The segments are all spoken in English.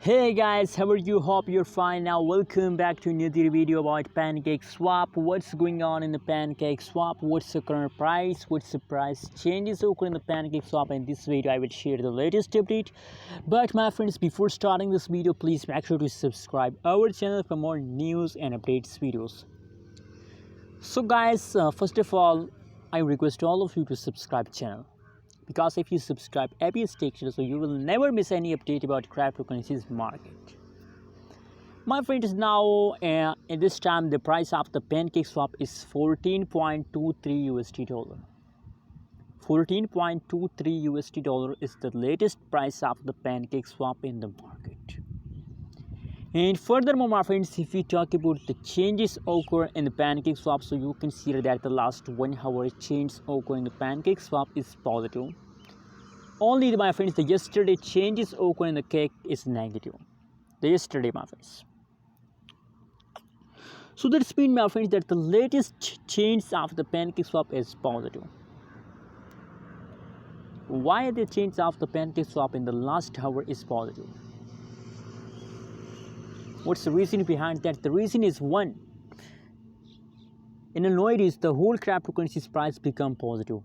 Hey guys, how are you? Hope you're fine. Now welcome back to another video about Pancakeswap. What's going on in the Pancakeswap? What's the current price? What's the price changes occur in the Pancakeswap? In this video I will share the latest update. But my friends, before starting this video, please make sure to subscribe our channel for more news and updates videos. So guys, first of all, I request all of you to subscribe channel, because if you subscribe every station, so you will never miss any update about cryptocurrencies market. My friends, now at this time the price of the Pancakeswap is 14.23 USD dollar. 14.23 USD dollar is the latest price of the Pancakeswap in the market. And furthermore, my friends, if we talk about the changes occur in the Pancakeswap, so you consider that the last 1 hour change occur in the Pancakeswap is positive. Only, my friends, the yesterday changes occur in the cake is negative. The yesterday, my friends. So that's mean, my friends, that the latest change of the Pancakeswap is positive. Why the change of the Pancakeswap in the last hour is positive? What's the reason behind that? The reason is one. In Andriod, the whole cryptocurrency's price become positive.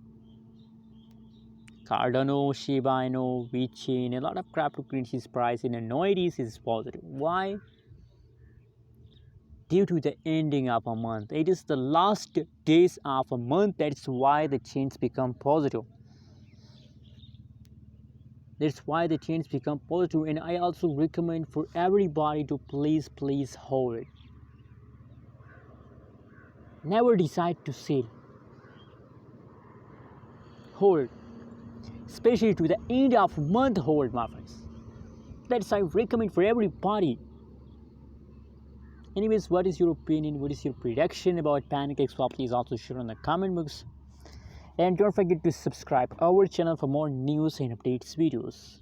Cardano, Shiba Inu, VeChain, a lot of cryptocurrencies price in Andriod is positive. Why? Due to the ending of a month. It is the last days of a month. That's why the change become positive. That's why the change become positive. And I also recommend for everybody to please hold. Never decide to sell. Hold. Especially to the end of month, hold, my friends. That's I recommend for everybody. Anyways, what is your opinion? What is your prediction about Pancakeswap? Please also share in the comment box. And don't forget to subscribe our channel for more news and updates videos.